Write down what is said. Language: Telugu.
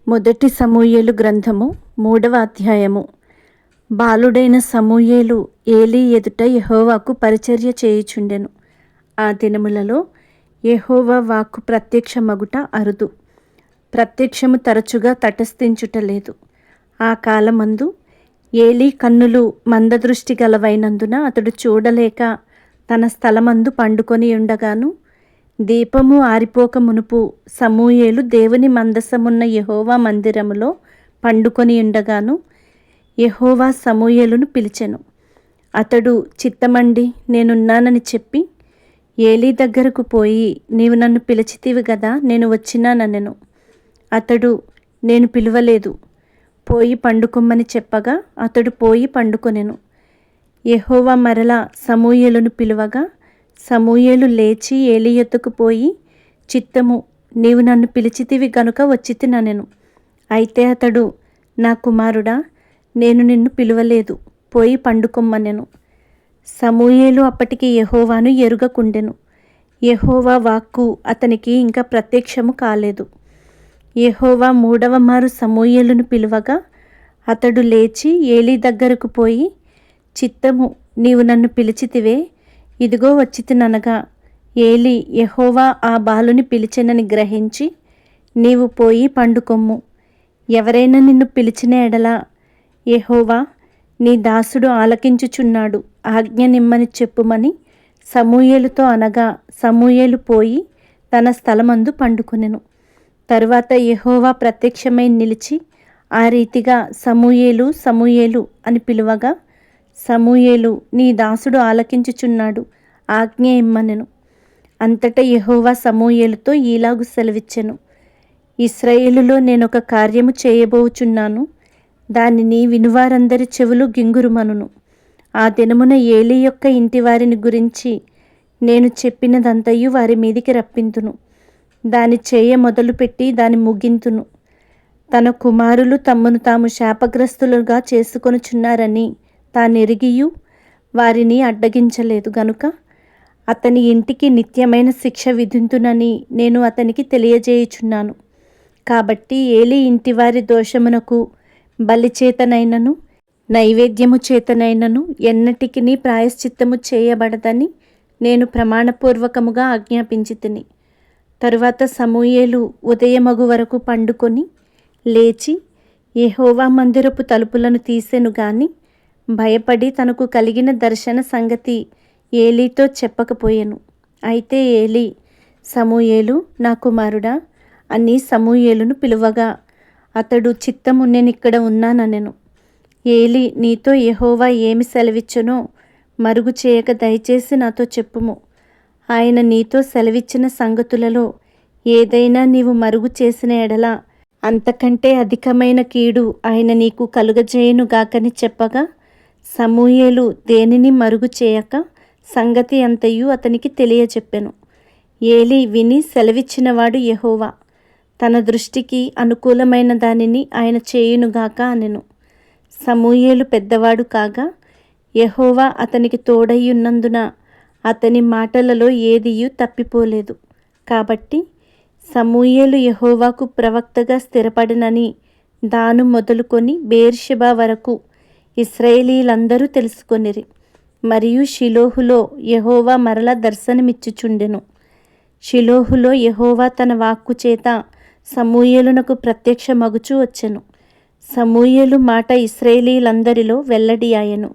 మొదటి సమూయేలు గ్రంథము 3వ అధ్యాయము. బాలుడైన సమూయేలు ఏలీ ఎదుట యెహోవాకు పరిచర్య చేయుచుండెను. ఆ దినములలో యెహోవా వాక్కు ప్రత్యక్షమగుట అరుదు, ప్రత్యక్షము తరచుగా తటస్థించుటలేదు. ఆ కాలమందు ఏలీ కన్నులు మందదృష్టి గలవైనందున అతడు చూడలేక తన స్థలమందు పండుకొని ఉండగాను, దీపము ఆరిపోక మునుపు సమూయేలు దేవుని మందసమున్న యెహోవా మందిరములో పండుకొని ఉండగాను యెహోవా సమూయేలును పిలిచెను. అతడు చిత్తమండి నేనున్నానని చెప్పి ఏలీ దగ్గరకు పోయి, నీవు నన్ను పిలిచితివి గదా, నేను వచ్చినానెను. అతడు, నేను పిలువలేదు, పోయి పండుకొమ్మని చెప్పగా అతడు పోయి పండుకొనెను. యెహోవా మరలా సమూయేలును పిలువగా సమూయేలు లేచి ఏలీ యొద్దకు పోయి, చిత్తము, నీవు నన్ను పిలిచితివి గనుక వచ్చితినెను. అయితే అతడు, నా కుమారుడా, నేను నిన్ను పిలువలేదు, పోయి పండుకొమ్మనెను. సమూయేలు అప్పటికి యెహోవాను ఎరుగకుండెను. యెహోవా వాక్కు అతనికి ఇంకా ప్రత్యక్షము కాలేదు. యెహోవా 3వ మారు సమూయేలును పిలువగా అతడు లేచి ఏలీ దగ్గరకు పోయి, చిత్తము, నీవు నన్ను పిలిచితివే, ఇదిగో వచ్చితిననగా ఏలీ యెహోవా ఆ బాలుని పిలిచెనని గ్రహించి, నీవు పోయి పండుకొమ్ము, ఎవరైనా నిన్ను పిలిచిన ఎడల యెహోవా నీ దాసుడు ఆలకించుచున్నాడు, ఆజ్ఞ నిమ్మని చెప్పుమని సమూయేలుతో అనగా సమూయేలు పోయి తన స్థలమందు పండుకొనెను. తరువాత యెహోవా ప్రత్యక్షమై నిలిచి ఆ రీతిగా సమూయేలు సమూయేలు అని పిలువగా సమూయేలు, నీ దాసుడు ఆలకించుచున్నాడు, ఆజ్ఞ ఇమ్మనెను. అంతటా యెహోవా సమూయేలుతో ఈలాగు సెలవిచ్చెను, ఇశ్రాయేలులో నేనొక కార్యము చేయబోచున్నాను, దానిని వినువారందరి చెవులు గింగురుమనును. ఆ దినమున ఏలీ యొక్క ఇంటి వారిని గురించి నేను చెప్పినదంతయు వారి మీదికి రప్పింతును, దాని చేయ మొదలుపెట్టి దాని ముగింతును. తన కుమారులు తమ్మును తాము శాపగ్రస్తులుగా చేసుకొనుచున్నారని తానెరిగియు వారిని అడ్డగించలేదు గనుక అతని ఇంటికి నిత్యమైన శిక్ష విధింతునని నేను అతనికి తెలియజేయుచున్నాను. కాబట్టి ఏలీ ఇంటివారి దోషమునకు బలి చేతనైనను నైవేద్యము చేతనైనను ఎన్నటికిని ప్రాయశ్చిత్తము చేయబడదని నేను ప్రమాణపూర్వకముగా ఆజ్ఞాపించితిని. తరువాత సమూయేలు ఉదయమగు వరకు పండుకొని లేచి యెహోవా మందిరపు తలుపులను తీసెను గాని భయపడి తనకు కలిగిన దర్శన సంగతి ఏలీతో చెప్పకపోయెను. అయితే ఏలీ, సమూయేలు, నా కుమారుడా అని సమూయేలును పిలువగా అతడు, చిత్తము, నేనిక్కడ ఉన్నాననెను. ఏలీ, నీతో యెహోవా ఏమి సెలవిచ్చెనో మరుగు చేయక దయచేసి నాతో చెప్పుము. ఆయన నీతో సెలవిచ్చిన సంగతులలో ఏదైనా నీవు మరుగు చేసిన ఎడల అంతకంటే అధికమైన కీడు ఆయన నీకు కలుగజేయునుగాకని చెప్పగా సమూయేలు దేనిని మరుగు చేయక సంగతి అంతయు అతనికి తెలియచెప్పెను. ఏలీ విని, సెలవిచ్చినవాడు యెహోవా, తన దృష్టికి అనుకూలమైన దానిని ఆయన చేయునుగాక అనెను. సమూయేలు పెద్దవాడు కాగా యెహోవా అతనికి తోడయ్యున్నందున అతని మాటలలో ఏదియూ తప్పిపోలేదు. కాబట్టి సమూయేలు యెహోవాకు ప్రవక్తగా స్థిరపడినని దాను మొదలుకొని బెయేర్షెబా వరకు ఇశ్రాయేలీలందరూ తెలుసుకొనిరి. మరియు షిలోహులో యెహోవా మరల దర్శనమిచ్చుచుండెను. షిలోహులో యెహోవా తన వాక్కు చేత సమూయేలునకు ప్రత్యక్షమగుచూ వచ్చెను. సమూయేలు మాట ఇశ్రాయేలీలందరిలో వెల్లడి ఆయెను.